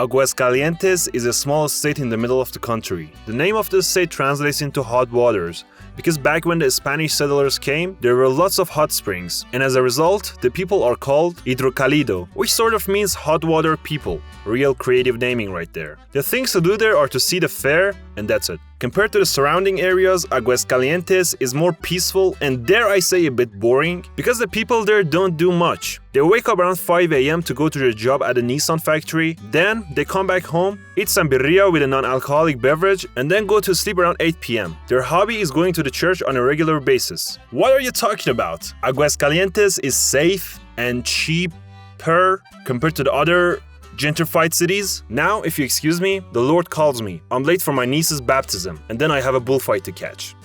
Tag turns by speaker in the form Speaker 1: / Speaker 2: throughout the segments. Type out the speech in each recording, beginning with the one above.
Speaker 1: Aguascalientes is the smallest state in the middle of the country. The name of this state translates into hot waters, because back when the Spanish settlers came, there were lots of hot springs, and as a result, the people are called hidrocálido, which sort of means hot water people. Real creative naming right there. The things to do there are to see the fair, and that's it. Compared to the surrounding areas, Aguascalientes is more peaceful and, dare I say, a bit boring, because the people there don't do much. They wake up around 5 a.m. to go to their job at a Nissan factory, then they come back home, eat some birria with a non-alcoholic beverage, and then go to sleep around 8 p.m. Their hobby is going to the church on a regular basis. What are you talking about? Aguascalientes is safe and cheaper compared to the other gentrified cities? Now, if you excuse me, the Lord calls me. I'm late for my niece's baptism, and then I have a bullfight to catch.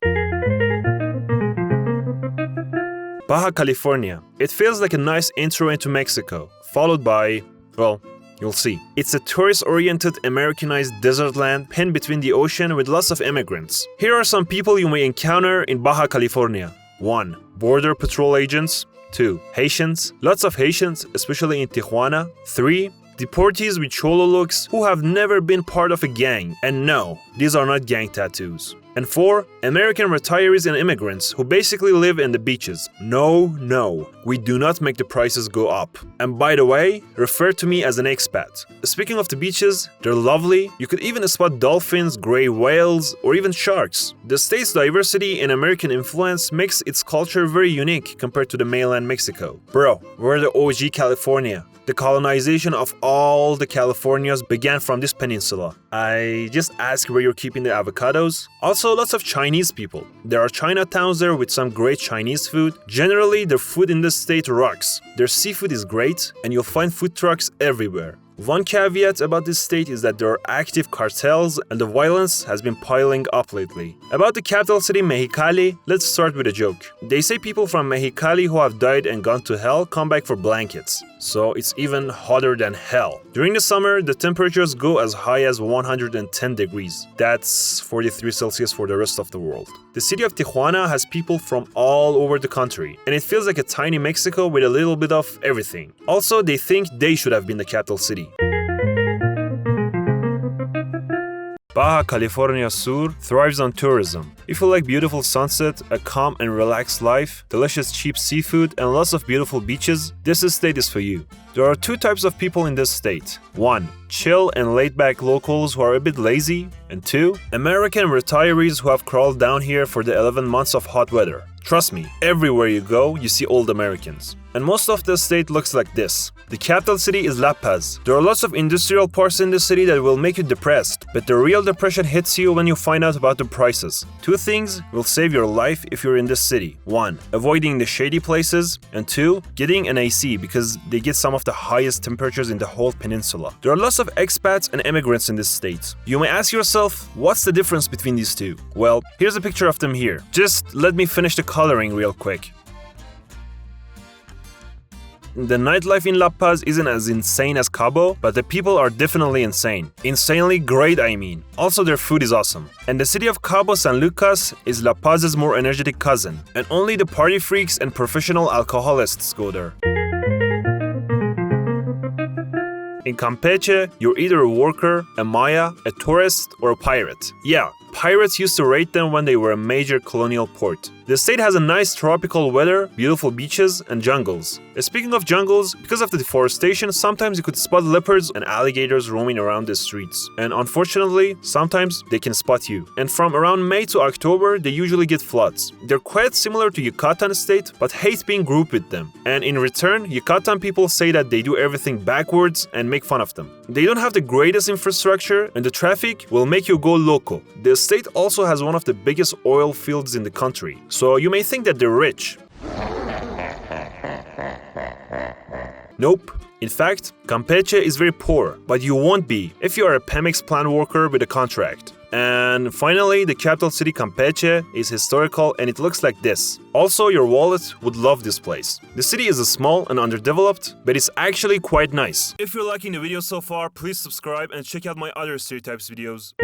Speaker 1: Baja California. It feels like a nice intro into Mexico, followed by, well, you'll see. It's a tourist-oriented, Americanized desert land pinned between the ocean with lots of immigrants. Here are some people you may encounter in Baja California. 1. Border patrol agents. 2. Haitians. Lots of Haitians, especially in Tijuana. 3. Deportees with cholo looks who have never been part of a gang. And no, these are not gang tattoos. And 4. American retirees and immigrants who basically live in the beaches. No, we do not make the prices go up. And by the way, refer to me as an expat. Speaking of the beaches, they're lovely. You could even spot dolphins, gray whales, or even sharks. The state's diversity and American influence makes its culture very unique compared to the mainland Mexico. Bro, we're the OG California. The colonization of all the Californias began from this peninsula. I just ask where you're keeping the avocados. Also, lots of Chinese people. There are Chinatowns there with some great Chinese food. Generally, their food in this state rocks. Their seafood is great, and you'll find food trucks everywhere. One caveat about this state is that there are active cartels and the violence has been piling up lately. About the capital city Mexicali, let's start with a joke. They say people from Mexicali who have died and gone to hell come back for blankets. So it's even hotter than hell. During the summer, the temperatures go as high as 110 degrees. That's 43 Celsius for the rest of the world. The city of Tijuana has people from all over the country, and it feels like a tiny Mexico with a little bit of everything. Also, they think they should have been the capital city. Baja California Sur thrives on tourism. If you like beautiful sunset, a calm and relaxed life, delicious cheap seafood, and lots of beautiful beaches, this state is for you. There are 2 types of people in this state. 1. Chill and laid-back locals who are a bit lazy. And 2. American retirees who have crawled down here for the 11 months of hot weather. Trust me, everywhere you go, you see old Americans. And most of the state looks like this. The capital city is La Paz. There are lots of industrial parts in the city that will make you depressed, but the real depression hits you when you find out about the prices. 2 things will save your life if you're in this city. 1. Avoiding the shady places, and 2. Getting an AC because they get some of the highest temperatures in the whole peninsula. There are lots of expats and immigrants in this state. You may ask yourself, what's the difference between these 2? Well, here's a picture of them here. Just let me finish the coloring real quick. The nightlife in La Paz isn't as insane as Cabo, but the people are definitely insane. Insanely great, I mean. Also, their food is awesome. And the city of Cabo San Lucas is La Paz's more energetic cousin, and only the party freaks and professional alcoholists go there. In Campeche, you're either a worker, a Maya, a tourist, or a pirate. Yeah, pirates used to raid them when they were a major colonial port. The state has a nice tropical weather, beautiful beaches, and jungles. Speaking of jungles, because of the deforestation, sometimes you could spot leopards and alligators roaming around the streets. And unfortunately, sometimes they can spot you. And from around May to October, they usually get floods. They're quite similar to Yucatán state, but hate being grouped with them. And in return, Yucatán people say that they do everything backwards and make fun of them. They don't have the greatest infrastructure, and the traffic will make you go loco. The state also has one of the biggest oil fields in the country. So you may think that they're rich. Nope. In fact, Campeche is very poor, but you won't be if you are a Pemex plant worker with a contract. And finally, the capital city Campeche is historical and it looks like this. Also, your wallet would love this place. The city is small and underdeveloped, but it's actually quite nice. If you're liking the video so far, please subscribe and check out my other Stereotypes videos.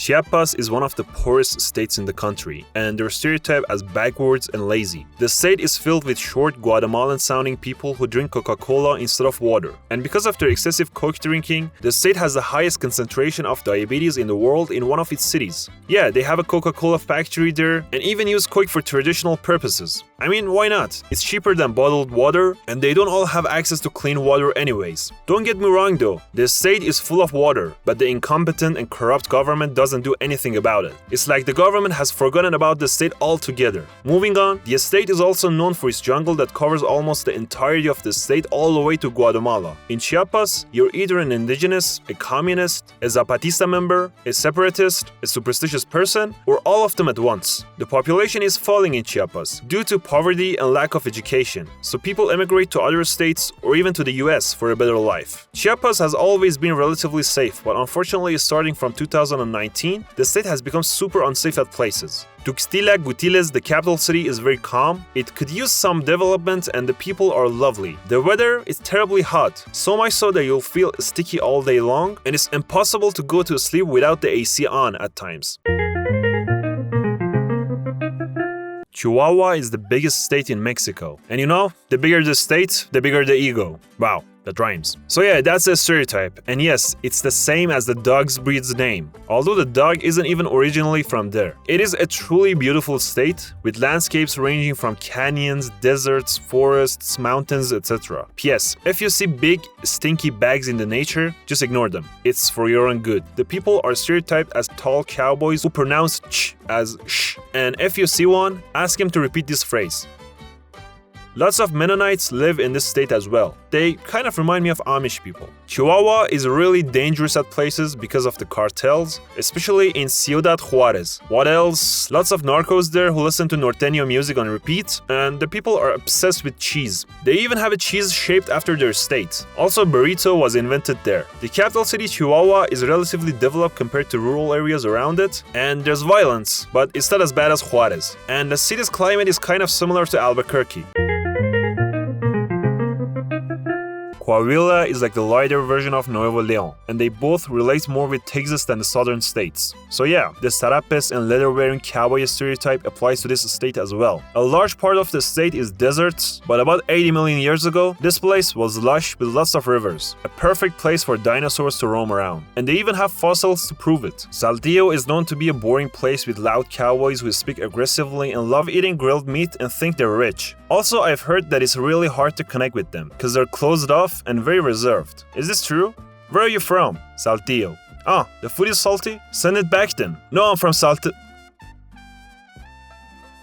Speaker 1: Chiapas is one of the poorest states in the country, and they're stereotyped as backwards and lazy. The state is filled with short Guatemalan-sounding people who drink Coca-Cola instead of water. And because of their excessive Coke drinking, the state has the highest concentration of diabetes in the world in one of its cities. Yeah, they have a Coca-Cola factory there, and even use Coke for traditional purposes. I mean, why not? It's cheaper than bottled water, and they don't all have access to clean water anyways. Don't get me wrong though, the state is full of water, but the incompetent and corrupt government doesn't do anything about it. It's like the government has forgotten about the state altogether. Moving on, the state is also known for its jungle that covers almost the entirety of the state all the way to Guatemala. In Chiapas, you're either an indigenous, a communist, a Zapatista member, a separatist, a superstitious person, or all of them at once. The population is falling in Chiapas due to poverty and lack of education, so people emigrate to other states or even to the US for a better life. Chiapas has always been relatively safe, but unfortunately starting from 2019, the state has become super unsafe at places. Tuxtla Gutiérrez, the capital city, is very calm. It could use some development and the people are lovely. The weather is terribly hot, so much so that you'll feel sticky all day long, and it's impossible to go to sleep without the AC on at times. Chihuahua is the biggest state in Mexico. And you know, the bigger the state, the bigger the ego. Wow, that rhymes. So yeah, that's a stereotype. And yes, it's the same as the dog's breed's name, although the dog isn't even originally from there. It is a truly beautiful state, with landscapes ranging from canyons, deserts, forests, mountains, etc. P.S. If you see big, stinky bags in the nature, just ignore them. It's for your own good. The people are stereotyped as tall cowboys who pronounce ch as sh. And if you see one, ask him to repeat this phrase. Lots of Mennonites live in this state as well. They kind of remind me of Amish people. Chihuahua is really dangerous at places because of the cartels, especially in Ciudad Juarez. What else? Lots of narcos there who listen to norteño music on repeat, and the people are obsessed with cheese. They even have a cheese shaped after their state. Also, burrito was invented there. The capital city, Chihuahua, is relatively developed compared to rural areas around it, and there's violence, but it's not as bad as Juarez. And the city's climate is kind of similar to Albuquerque. Coahuila is like the lighter version of Nuevo León, and they both relate more with Texas than the southern states. So yeah, the Stereotypes and leather-wearing cowboy stereotype applies to this state as well. A large part of the state is deserts, but about 80 million years ago, this place was lush with lots of rivers, a perfect place for dinosaurs to roam around. And they even have fossils to prove it. Saltillo is known to be a boring place with loud cowboys who speak aggressively and love eating grilled meat and think they're rich. Also, I've heard that it's really hard to connect with them, because they're closed off and very reserved. Is this true? Where are you from? Saltillo. Ah, the food is salty? Send it back then. No, I'm from Saltillo.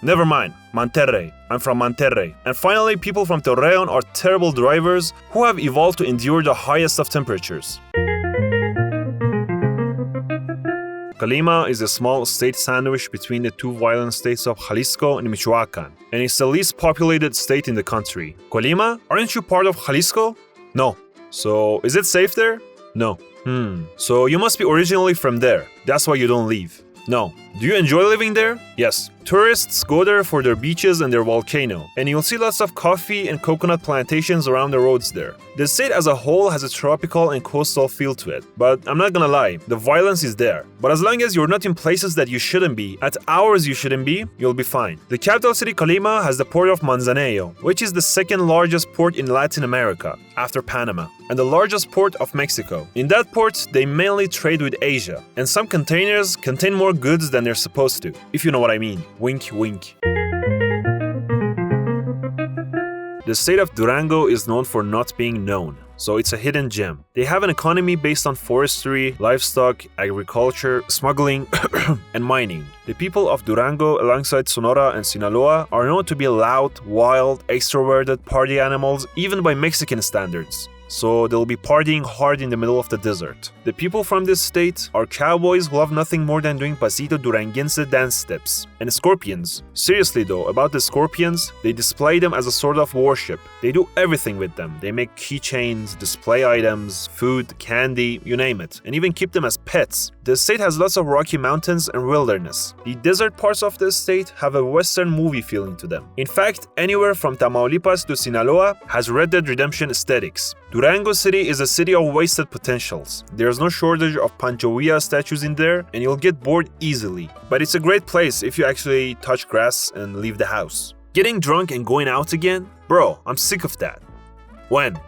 Speaker 1: Never mind. Monterrey. I'm from Monterrey. And finally, people from Torreon are terrible drivers who have evolved to endure the highest of temperatures. Colima is a small state sandwich between the two violent states of Jalisco and Michoacán, and it's the least populated state in the country. Colima? Aren't you part of Jalisco? No. So, is it safe there? No. So you must be originally from there. That's why you don't leave. No. Do you enjoy living there? Yes. Tourists go there for their beaches and their volcano, and you'll see lots of coffee and coconut plantations around the roads there. The state as a whole has a tropical and coastal feel to it, but I'm not gonna lie, the violence is there. But as long as you're not in places that you shouldn't be, at hours you shouldn't be, you'll be fine. The capital city Colima has the port of Manzanillo, which is the second largest port in Latin America, after Panama, and the largest port of Mexico. In that port, they mainly trade with Asia, and some containers contain more goods than they're supposed to, if you know what I mean. Wink, wink. The state of Durango is known for not being known, so it's a hidden gem. They have an economy based on forestry, livestock, agriculture, smuggling, and mining. The people of Durango, alongside Sonora and Sinaloa, are known to be loud, wild, extroverted party animals, even by Mexican standards. So they'll be partying hard in the middle of the desert. The people from this state are cowboys who love nothing more than doing pasito duranguense dance steps. And scorpions. Seriously though, about the scorpions, they display them as a sort of worship. They do everything with them. They make keychains, display items, food, candy, you name it, and even keep them as pets. The state has lots of rocky mountains and wilderness. The desert parts of the state have a Western movie feeling to them. In fact, anywhere from Tamaulipas to Sinaloa has Red Dead Redemption aesthetics. Durango City is a city of wasted potentials. There's no shortage of Pancho Villa statues in there, and you'll get bored easily. But it's a great place if you actually touch grass and leave the house. Getting drunk and going out again? Bro, I'm sick of that. When?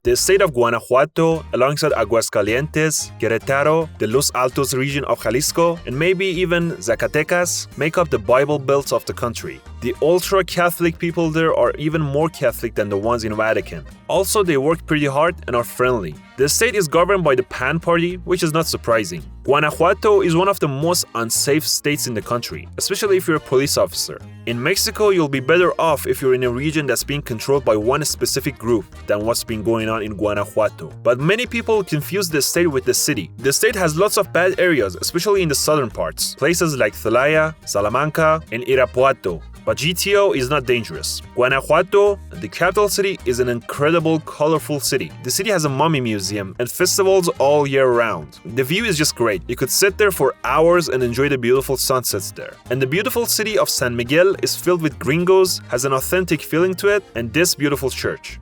Speaker 1: The state of Guanajuato, alongside Aguascalientes, Querétaro, the Los Altos region of Jalisco, and maybe even Zacatecas, make up the Bible Belt of the country. The ultra-Catholic people there are even more Catholic than the ones in Vatican. Also, they work pretty hard and are friendly. The state is governed by the PAN party, which is not surprising. Guanajuato is one of the most unsafe states in the country, especially if you're a police officer. In Mexico, you'll be better off if you're in a region that's being controlled by one specific group than what's been going on in Guanajuato. But many people confuse the state with the city. The state has lots of bad areas, especially in the southern parts, places like Celaya, Salamanca, and Irapuato. But GTO is not dangerous. Guanajuato, the capital city, is an incredible, colorful city. The city has a mummy museum and festivals all year round. The view is just great. You could sit there for hours and enjoy the beautiful sunsets there. And the beautiful city of San Miguel is filled with gringos, has an authentic feeling to it, and this beautiful church.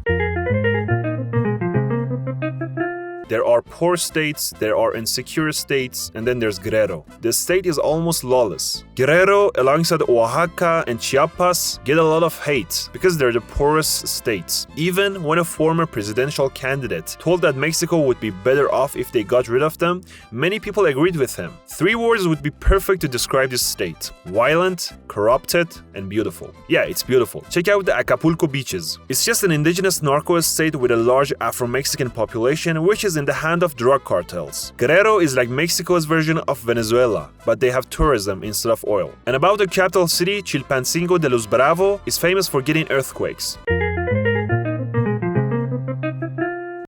Speaker 1: There are poor states, there are insecure states, and then there's Guerrero. The state is almost lawless. Guerrero, alongside Oaxaca and Chiapas, get a lot of hate because they're the poorest states. Even when a former presidential candidate told that Mexico would be better off if they got rid of them, many people agreed with him. 3 words would be perfect to describe this state: violent, corrupted, and beautiful. Yeah, it's beautiful. Check out the Acapulco beaches. It's just an indigenous narco state with a large Afro-Mexican population, which is in the hand of drug cartels. Guerrero is like Mexico's version of Venezuela, but they have tourism instead of oil. And about the capital city, Chilpancingo de los Bravo is famous for getting earthquakes.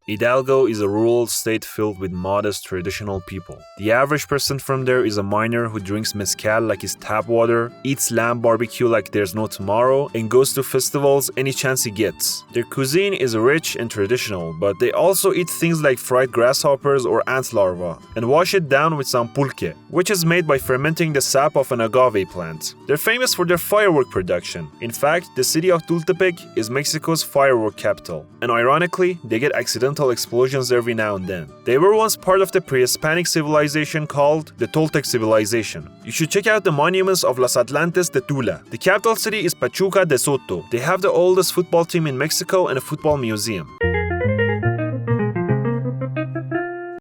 Speaker 1: Hidalgo is a rural state filled with modest traditional people. The average person from there is a miner who drinks mezcal like it's tap water, eats lamb barbecue like there's no tomorrow, and goes to festivals any chance he gets. Their cuisine is rich and traditional, but they also eat things like fried grasshoppers or ant larvae, and wash it down with some pulque, which is made by fermenting the sap of an agave plant. They're famous for their firework production. In fact, the city of Tultepec is Mexico's firework capital, and ironically, they get accidental explosions every now and then. They were once part of the pre-Hispanic civilization called the Toltec civilization. You should check out the monuments of Los Atlantes de Tula. The capital city is Pachuca de Soto. They have the oldest football team in Mexico and a football museum.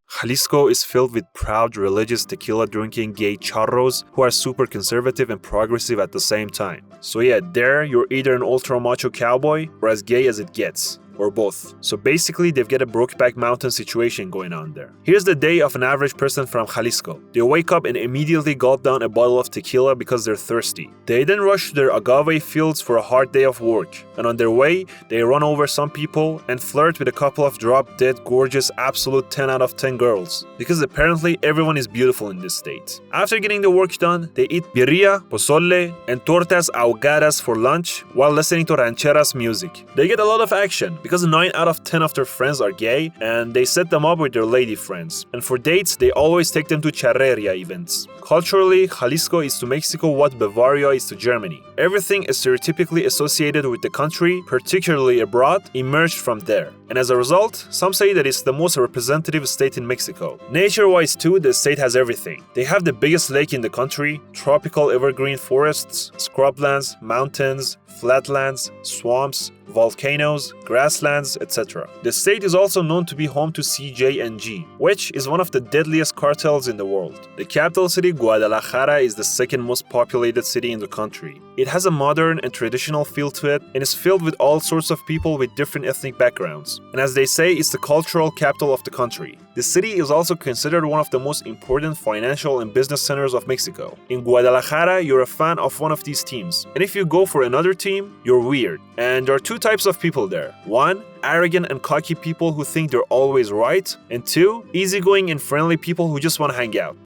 Speaker 1: Jalisco is filled with proud religious tequila-drinking gay charros who are super conservative and progressive at the same time. So yeah, there you're either an ultra-macho cowboy or as gay as it gets. Or both. So basically, they've got a Brokeback Mountain situation going on there. Here's the day of an average person from Jalisco. They wake up and immediately gulp down a bottle of tequila because they're thirsty. They then rush to their agave fields for a hard day of work. And on their way, they run over some people and flirt with a couple of drop-dead, gorgeous, absolute 10 out of 10 girls. Because apparently, everyone is beautiful in this state. After getting the work done, they eat birria, pozole, and tortas ahogadas for lunch while listening to rancheras music. They get a lot of action, because 9 out of 10 of their friends are gay, and they set them up with their lady friends. And for dates, they always take them to charreria events. Culturally, Jalisco is to Mexico what Bavaria is to Germany. Everything is stereotypically associated with the country, particularly abroad, emerged from there. And as a result, some say that it's the most representative state in Mexico. Nature-wise too, the state has everything. They have the biggest lake in the country, tropical evergreen forests, scrublands, mountains, flatlands, swamps, volcanoes, grasslands, etc. The state is also known to be home to CJNG, which is one of the deadliest cartels in the world. The capital city, Guadalajara, is the second most populated city in the country. It has a modern and traditional feel to it and is filled with all sorts of people with different ethnic backgrounds. And as they say, it's the cultural capital of the country. The city is also considered one of the most important financial and business centers of Mexico. In Guadalajara, you're a fan of one of these teams. And if you go for another team, you're weird. And there are 2 types of people there. 1, arrogant and cocky people who think they're always right. And 2, easygoing and friendly people who just want to hang out.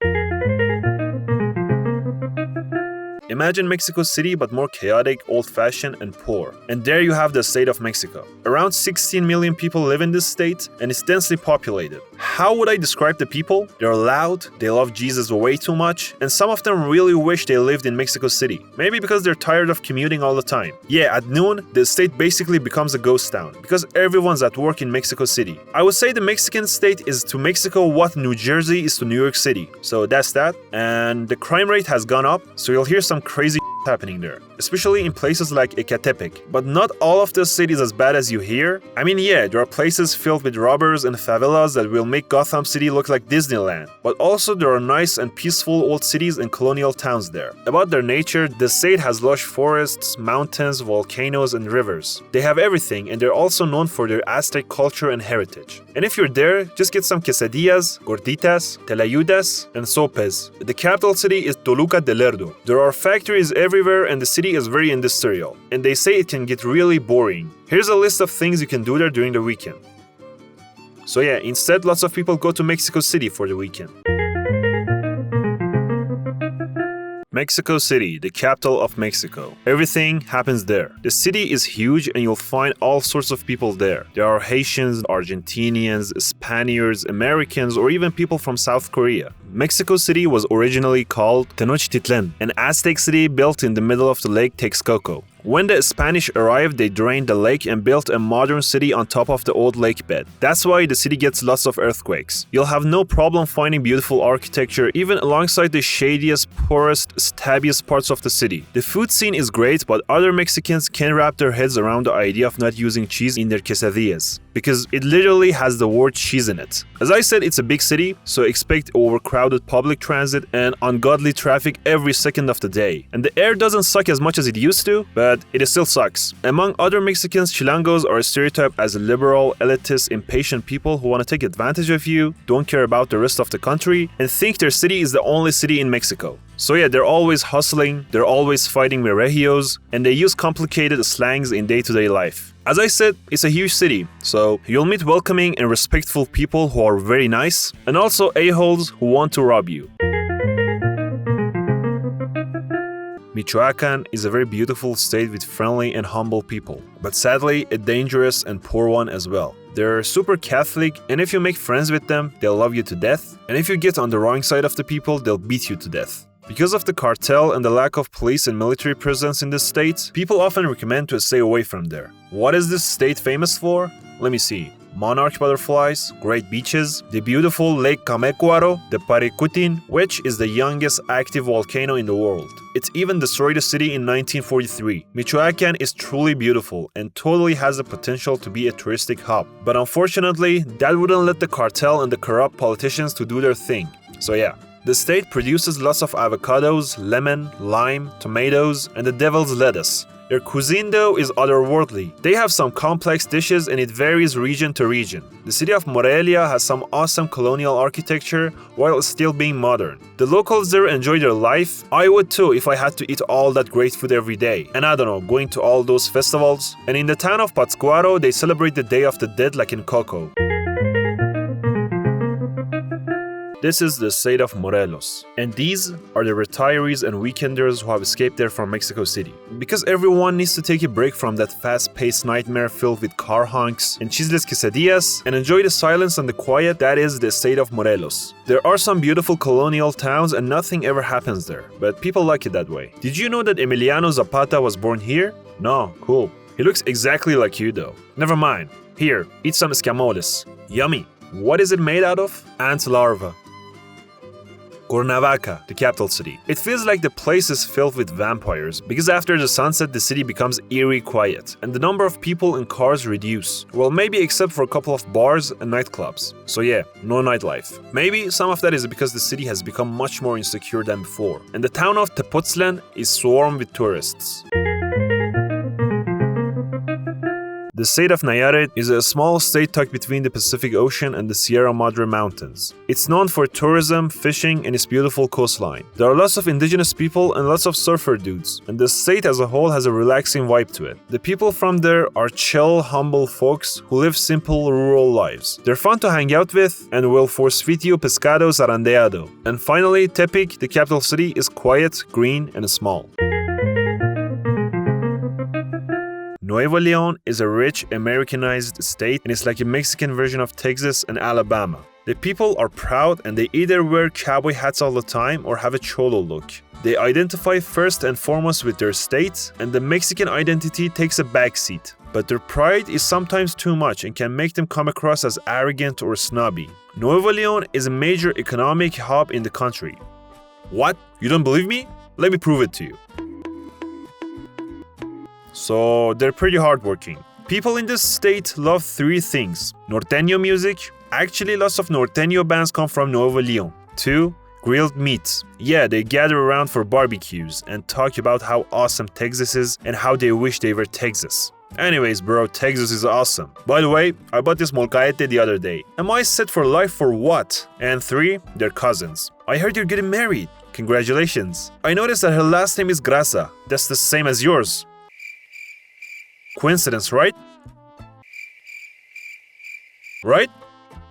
Speaker 1: Imagine Mexico City but more chaotic, old-fashioned, and poor. And there you have the state of Mexico. Around 16 million people live in this state, and it's densely populated. How would I describe the people? They're loud, they love Jesus way too much, and some of them really wish they lived in Mexico City. Maybe because they're tired of commuting all the time. Yeah, at noon, the state basically becomes a ghost town, because everyone's at work in Mexico City. I would say the Mexican state is to Mexico what New Jersey is to New York City. So that's that. And the crime rate has gone up, so you'll hear some crazy happening there, especially in places like Ecatepec. But not all of the city is as bad as you hear. I mean, yeah, there are places filled with robbers and favelas that will make Gotham City look like Disneyland. But also there are nice and peaceful old cities and colonial towns there. About their nature, the state has lush forests, mountains, volcanoes, and rivers. They have everything, and they're also known for their Aztec culture and heritage. And if you're there, just get some quesadillas, gorditas, telayudas, and sopes. The capital city is Toluca de Lerdo. There are factories everywhere, and the city is very industrial, and they say it can get really boring. Here's a list of things you can do there during the weekend. So yeah, instead lots of people go to Mexico City for the weekend. Mexico City, the capital of Mexico. Everything happens there. The city is huge and you'll find all sorts of people there. There are Haitians, Argentinians, Spaniards, Americans, or even people from South Korea. Mexico City was originally called Tenochtitlan, an Aztec city built in the middle of the Lake Texcoco. When the Spanish arrived, they drained the lake and built a modern city on top of the old lake bed. That's why the city gets lots of earthquakes. You'll have no problem finding beautiful architecture even alongside the shadiest, poorest, stabbiest parts of the city. The food scene is great, but other Mexicans can't wrap their heads around the idea of not using cheese in their quesadillas, because it literally has the word cheese in it. As I said, it's a big city, so expect overcrowded public transit and ungodly traffic every second of the day. And the air doesn't suck as much as it used to, but it still sucks. Among other Mexicans, Chilangos are stereotyped as liberal, elitist, impatient people who want to take advantage of you, don't care about the rest of the country, and think their city is the only city in Mexico. So yeah, they're always hustling, they're always fighting with regios, and they use complicated slangs in day-to-day life. As I said, it's a huge city, so you'll meet welcoming and respectful people who are very nice, and also a-holes who want to rob you. Michoacán is a very beautiful state with friendly and humble people, but sadly a dangerous and poor one as well. They're super Catholic, and if you make friends with them, they'll love you to death, and if you get on the wrong side of the people, they'll beat you to death. Because of the cartel and the lack of police and military presence in this state, people often recommend to stay away from there. What is this state famous for? Let me see. Monarch butterflies, great beaches, the beautiful Lake Camecuaro, the Paricutin, which is the youngest active volcano in the world. It even destroyed the city in 1943. Michoacán is truly beautiful and totally has the potential to be a touristic hub. But unfortunately, that wouldn't let the cartel and the corrupt politicians to do their thing. So yeah. The state produces lots of avocados, lemon, lime, tomatoes, and the devil's lettuce. Their cuisine though is otherworldly. They have some complex dishes and it varies region to region. The city of Morelia has some awesome colonial architecture while still being modern. The locals there enjoy their life. I would too if I had to eat all that great food every day. And I don't know, going to all those festivals. And in the town of Pátzcuaro, they celebrate the Day of the Dead like in Coco. This is the state of Morelos, and these are the retirees and weekenders who have escaped there from Mexico City. Because everyone needs to take a break from that fast-paced nightmare filled with car honks and cheeseless quesadillas and enjoy the silence and the quiet that is the state of Morelos. There are some beautiful colonial towns and nothing ever happens there, but people like it that way. Did you know that Emiliano Zapata was born here? No, cool. He looks exactly like you though. Never mind. Here, eat some escamoles. Yummy. What is it made out of? Ant larva. Cuernavaca, the capital city. It feels like the place is filled with vampires, because after the sunset the city becomes eerie quiet, and the number of people and cars reduce. Well, maybe except for a couple of bars and nightclubs. So yeah, no nightlife. Maybe some of that is because the city has become much more insecure than before, and the town of Tepoztlan is swarmed with tourists. The state of Nayarit is a small state tucked between the Pacific Ocean and the Sierra Madre Mountains. It's known for tourism, fishing, and its beautiful coastline. There are lots of indigenous people and lots of surfer dudes, and the state as a whole has a relaxing vibe to it. The people from there are chill, humble folks who live simple rural lives. They're fun to hang out with and will force feed you pescado zarandeado. And finally, Tepic, the capital city, is quiet, green, and small. Nuevo León is a rich, Americanized state and it's like a Mexican version of Texas and Alabama. The people are proud and they either wear cowboy hats all the time or have a cholo look. They identify first and foremost with their state, and the Mexican identity takes a backseat. But their pride is sometimes too much and can make them come across as arrogant or snobby. Nuevo León is a major economic hub in the country. What? You don't believe me? Let me prove it to you. So, they're pretty hardworking. People in this state love three things. Norteño music. Actually, lots of Norteño bands come from Nuevo León. 2. Grilled meats. Yeah, they gather around for barbecues and talk about how awesome Texas is and how they wish they were Texas. Anyways, bro, Texas is awesome. By the way, I bought this molcaete the other day. Am I set for life for what? And 3, they're cousins. I heard you're getting married. Congratulations. I noticed that her last name is Grasa. That's the same as yours. Coincidence, right? Right?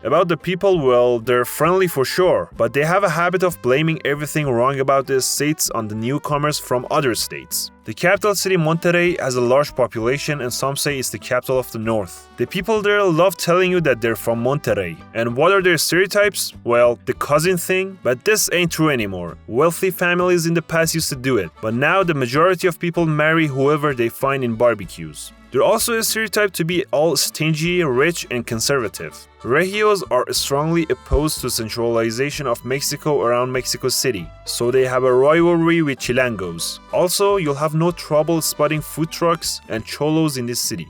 Speaker 1: About the people, well, they're friendly for sure, but they have a habit of blaming everything wrong about the states on the newcomers from other states. The capital city Monterrey has a large population and some say it's the capital of the north. The people there love telling you that they're from Monterrey. And what are their stereotypes? Well, the cousin thing, but this ain't true anymore. Wealthy families in the past used to do it, but now the majority of people marry whoever they find in barbecues. They're also a stereotype to be all stingy, rich, and conservative. Regios are strongly opposed to centralization of Mexico around Mexico City, so they have a rivalry with Chilangos. Also, you'll have no trouble spotting food trucks and cholos in this city.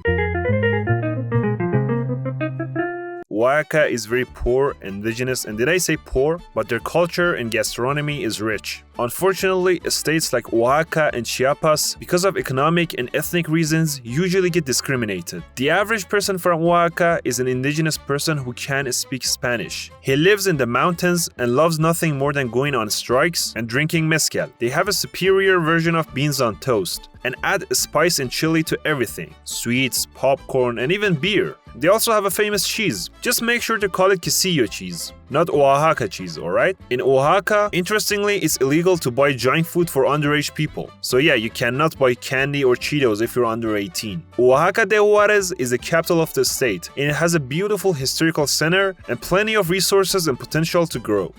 Speaker 1: Oaxaca is very poor, indigenous, and did I say poor? But their culture and gastronomy is rich. Unfortunately, states like Oaxaca and Chiapas, because of economic and ethnic reasons, usually get discriminated. The average person from Oaxaca is an indigenous person who can't speak Spanish. He lives in the mountains and loves nothing more than going on strikes and drinking mezcal. They have a superior version of beans on toast and add spice and chili to everything. Sweets, popcorn, and even beer. They also have a famous cheese. Just make sure to call it quesillo cheese, not Oaxaca cheese, alright? In Oaxaca, interestingly, it's illegal to buy junk food for underage people. So yeah, you cannot buy candy or Cheetos if you're under 18. Oaxaca de Juarez is the capital of the state, and it has a beautiful historical center and plenty of resources and potential to grow.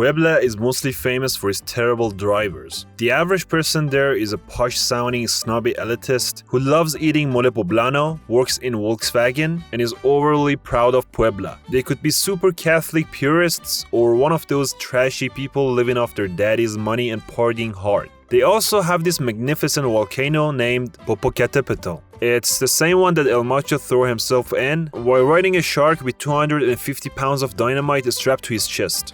Speaker 1: Puebla is mostly famous for its terrible drivers. The average person there is a posh-sounding, snobby elitist who loves eating mole poblano, works in Volkswagen, and is overly proud of Puebla. They could be super Catholic purists or one of those trashy people living off their daddy's money and partying hard. They also have this magnificent volcano named Popocatépetl. It's the same one that El Macho threw himself in while riding a shark with 250 pounds of dynamite strapped to his chest.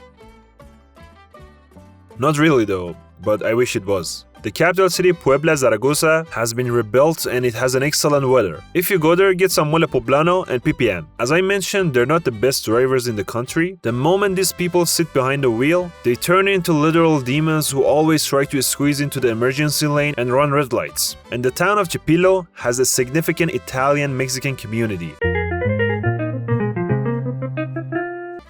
Speaker 1: Not really though, but I wish it was. The capital city Puebla Zaragoza has been rebuilt and it has an excellent weather. If you go there, get some mole poblano and pipián. As I mentioned, they're not the best drivers in the country. The moment these people sit behind the wheel, they turn into literal demons who always try to squeeze into the emergency lane and run red lights. And the town of Chipilo has a significant Italian-Mexican community.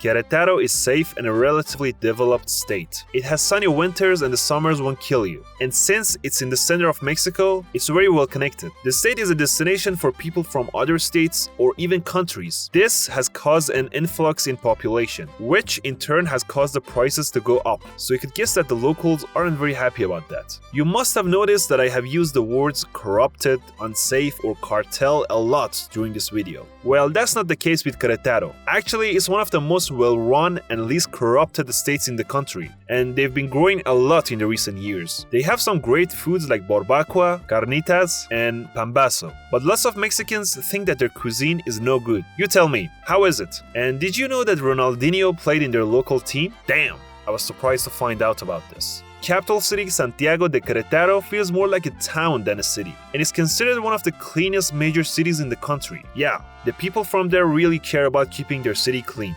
Speaker 1: Querétaro is safe and a relatively developed state. It has sunny winters and the summers won't kill you. And since it's in the center of Mexico, it's very well connected. The state is a destination for people from other states or even countries. This has caused an influx in population, which in turn has caused the prices to go up. So you could guess that the locals aren't very happy about that. You must have noticed that I have used the words corrupted, unsafe, or cartel a lot during this video. Well, that's not the case with Querétaro. Actually, it's one of the most well-run and least corrupted states in the country, and they've been growing a lot in the recent years. They have some great foods like barbacoa, carnitas, and pambazo, but lots of Mexicans think that their cuisine is no good. You tell me, how is it? And did you know that Ronaldinho played in their local team? Damn, I was surprised to find out about this. Capital city Santiago de Querétaro feels more like a town than a city, and is considered one of the cleanest major cities in the country. Yeah, the people from there really care about keeping their city clean.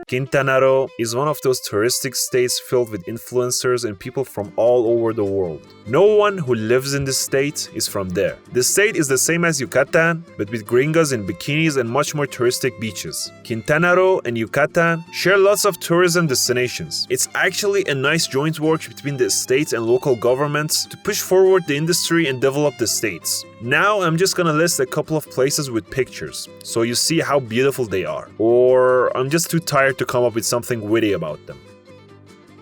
Speaker 1: Quintana Roo is one of those touristic states filled with influencers and people from all over the world. No one who lives in this state is from there. The state is the same as Yucatán, but with gringas in bikinis and much more touristic beaches. Quintana Roo and Yucatán share lots of tourism destinations. It's actually a nice joint work between the state and local governments to push forward the industry and develop the states. Now I'm just gonna list a couple of places with pictures, so you see how beautiful they are. Or I'm just too tired to come up with something witty about them.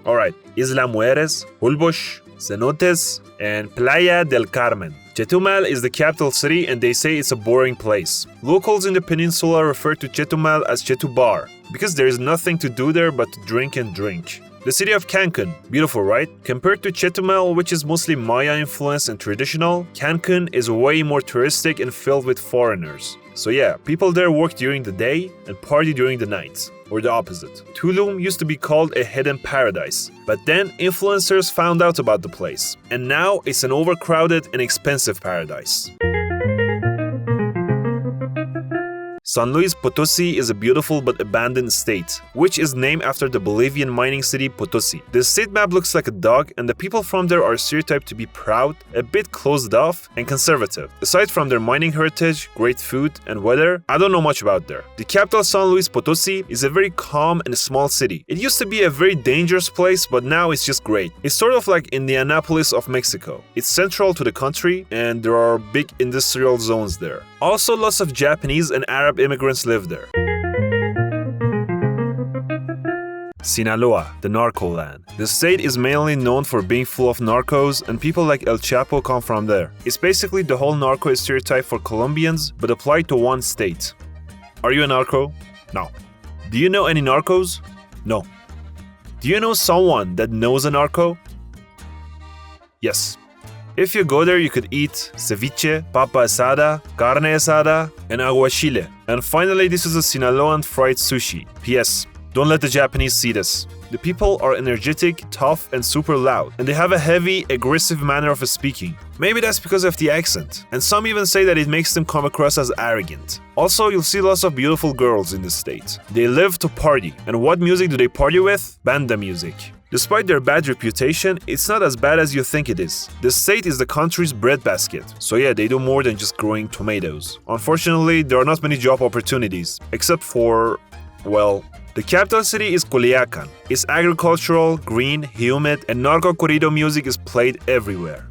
Speaker 1: Alright, Isla Mujeres, Hulbosh, Cenotes, and Playa del Carmen. Chetumal is the capital city and they say it's a boring place. Locals in the peninsula refer to Chetumal as Chetubar, because there is nothing to do there but to drink and drink. The city of Cancun, beautiful right? Compared to Chetumal, which is mostly Maya influenced and traditional, Cancun is way more touristic and filled with foreigners. So yeah, people there work during the day and party during the night, or the opposite. Tulum used to be called a hidden paradise, but then influencers found out about the place, and now it's an overcrowded and expensive paradise. San Luis Potosí is a beautiful but abandoned state, which is named after the Bolivian mining city Potosí. The state map looks like a dog, and the people from there are stereotyped to be proud, a bit closed off, and conservative. Aside from their mining heritage, great food, and weather, I don't know much about there. The capital, San Luis Potosí, is a very calm and small city. It used to be a very dangerous place, but now it's just great. It's sort of like Indianapolis of Mexico. It's central to the country, and there are big industrial zones there. Also, lots of Japanese and Arab immigrants live there. Sinaloa, the narco land. The state is mainly known for being full of narcos, and people like El Chapo come from there. It's basically the whole narco stereotype for Colombians, but applied to one state. Are you a narco? No. Do you know any narcos? No. Do you know someone that knows a narco? Yes. If you go there, you could eat ceviche, papa asada, carne asada, and aguachile. And finally, this is a Sinaloan fried sushi. P.S. Don't let the Japanese see this. The people are energetic, tough, and super loud, and they have a heavy, aggressive manner of speaking. Maybe that's because of the accent, and some even say that it makes them come across as arrogant. Also, you'll see lots of beautiful girls in the state. They live to party, and what music do they party with? Banda music. Despite their bad reputation, it's not as bad as you think it is. The state is the country's breadbasket, so yeah, they do more than just growing tomatoes. Unfortunately, there are not many job opportunities, except for, well, the capital city is Culiacan. It's agricultural, green, humid, and narco corrido music is played everywhere.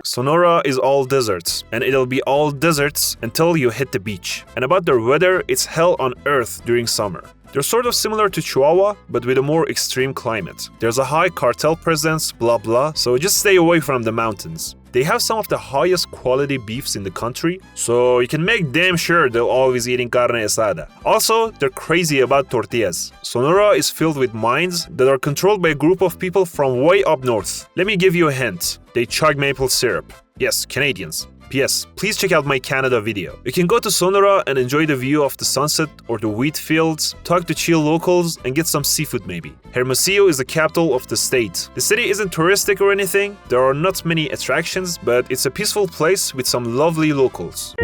Speaker 1: Sonora is all deserts, and it'll be all deserts until you hit the beach. And about their weather, it's hell on earth during summer. They're sort of similar to Chihuahua, but with a more extreme climate. There's a high cartel presence, blah blah, so just stay away from the mountains. They have some of the highest quality beefs in the country, so you can make damn sure they're always eating carne asada. Also, they're crazy about tortillas. Sonora is filled with mines that are controlled by a group of people from way up north. Let me give you a hint. They chug maple syrup. Yes, Canadians. P.S. Please check out my Canada video. You can go to Sonora and enjoy the view of the sunset or the wheat fields, talk to chill locals, and get some seafood maybe. Hermosillo is the capital of the state. The city isn't touristic or anything, there are not many attractions, but it's a peaceful place with some lovely locals.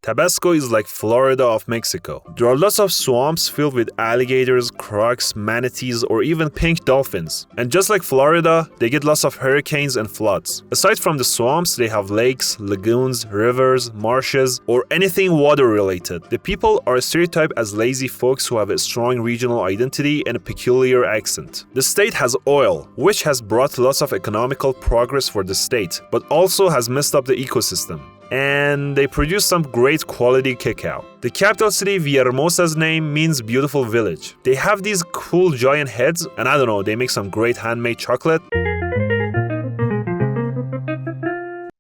Speaker 1: Tabasco is like Florida of Mexico. There are lots of swamps filled with alligators, crocs, manatees, or even pink dolphins. And just like Florida, they get lots of hurricanes and floods. Aside from the swamps, they have lakes, lagoons, rivers, marshes, or anything water related. The people are stereotyped as lazy folks who have a strong regional identity and a peculiar accent. The state has oil, which has brought lots of economical progress for the state, but also has messed up the ecosystem. And they produce some great quality cacao. The capital city, Villahermosa's name means beautiful village. They have these cool giant heads, and I don't know, they make some great handmade chocolate.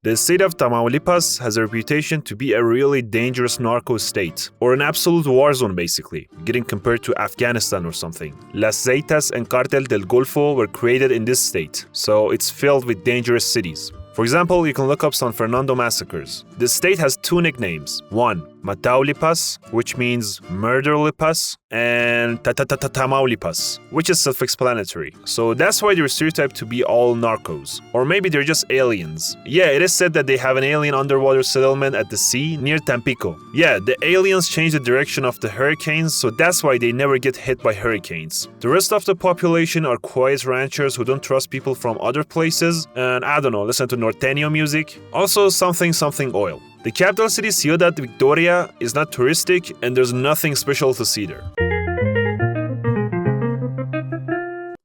Speaker 1: The state of Tamaulipas has a reputation to be a really dangerous narco state, or an absolute war zone basically, getting compared to Afghanistan or something. Las Zetas and Cartel del Golfo were created in this state, so it's filled with dangerous cities. For example, you can look up San Fernando massacres. The state has two nicknames. One, Mataulipas, which means Murderlipas, and Tamaulipas, which is self-explanatory. So that's why they're stereotyped to be all narcos. Or maybe they're just aliens. Yeah, it is said that they have an alien underwater settlement at the sea near Tampico. Yeah, the aliens change the direction of the hurricanes, so that's why they never get hit by hurricanes. The rest of the population are quiet ranchers who don't trust people from other places, and I don't know, listen to norteño music. Also something oil. The capital city, Ciudad Victoria, is not touristic and there's nothing special to see there.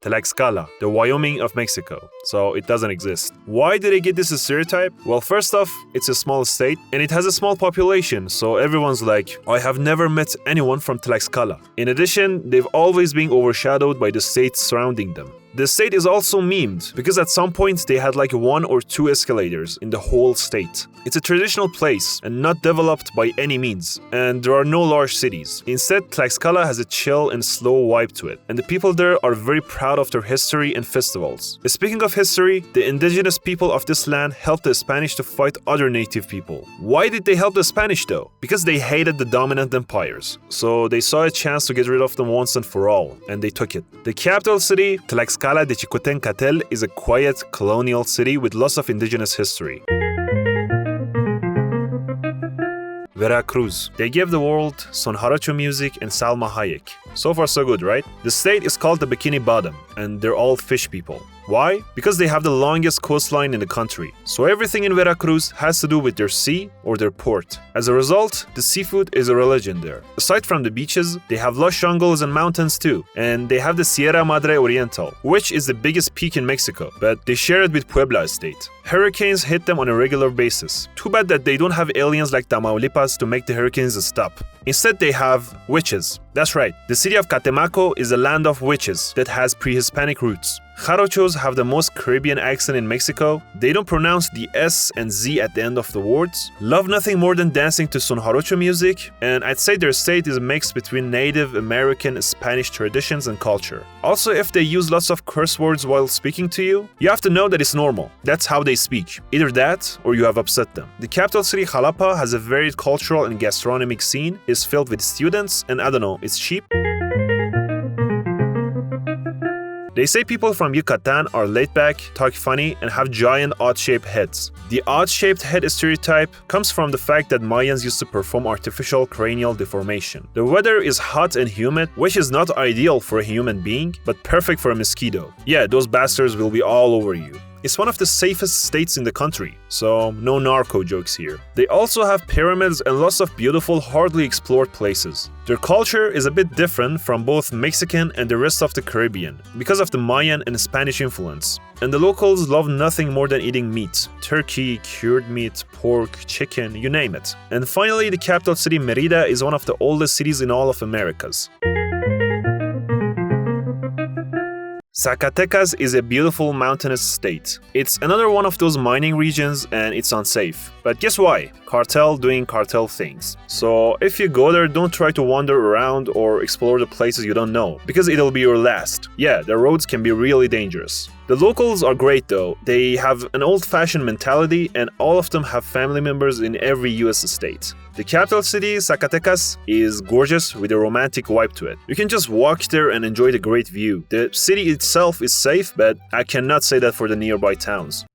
Speaker 1: Tlaxcala, the Wyoming of Mexico, so it doesn't exist. Why did they get this stereotype? Well, first off, it's a small state and it has a small population, so everyone's like, I have never met anyone from Tlaxcala. In addition, they've always been overshadowed by the states surrounding them. The state is also memed because at some point they had like 1 or 2 escalators in the whole state. It's a traditional place and not developed by any means, and there are no large cities. Instead, Tlaxcala has a chill and slow vibe to it, and the people there are very proud of their history and festivals. Speaking of history, the indigenous people of this land helped the Spanish to fight other native people. Why did they help the Spanish though? Because they hated the dominant empires. So they saw a chance to get rid of them once and for all, and they took it. The capital city, Tlaxcala de Chicotencatel, is a quiet colonial city with lots of indigenous history. Veracruz. They give the world son jarocho music and Salma Hayek. So far so good, right? The state is called the Bikini Bottom, and they're all fish people. Why? Because they have the longest coastline in the country. So everything in Veracruz has to do with their sea or their port. As a result, the seafood is a religion there. Aside from the beaches, they have lush jungles and mountains too. And they have the Sierra Madre Oriental, which is the biggest peak in Mexico, but they share it with Puebla state. Hurricanes hit them on a regular basis. Too bad that they don't have aliens like Tamaulipas to make the hurricanes stop. Instead, they have witches. That's right, the city of Catemaco is a land of witches that has pre-Hispanic roots. Jarochos have the most Caribbean accent in Mexico. They don't pronounce the S and Z at the end of the words. Love nothing more than dancing to son jarocho music, and I'd say their state is a mix between Native American and Spanish traditions and culture. Also, if they use lots of curse words while speaking to you, you have to know that it's normal. That's how they speak. Either that, or you have upset them. The capital city, Jalapa, has a varied cultural and gastronomic scene, is filled with students, and I don't know, it's cheap. They say people from Yucatán are laid back, talk funny, and have giant odd-shaped heads. The odd-shaped head stereotype comes from the fact that Mayans used to perform artificial cranial deformation. The weather is hot and humid, which is not ideal for a human being, but perfect for a mosquito. Yeah, those bastards will be all over you. It's one of the safest states in the country, so no narco jokes here. They also have pyramids and lots of beautiful, hardly explored places. Their culture is a bit different from both Mexican and the rest of the Caribbean because of the Mayan and Spanish influence. And the locals love nothing more than eating meat. Turkey, cured meat, pork, chicken, you name it. And finally, the capital city Mérida is one of the oldest cities in all of Americas. Zacatecas is a beautiful mountainous state. It's another one of those mining regions and it's unsafe. But guess why? Cartel doing cartel things. So if you go there, don't try to wander around or explore the places you don't know, because it'll be your last. Yeah, the roads can be really dangerous. The locals are great though. They have an old-fashioned mentality and all of them have family members in every US state. The capital city, Zacatecas, is gorgeous with a romantic vibe to it. You can just walk there and enjoy the great view. The city itself is safe, but I cannot say that for the nearby towns.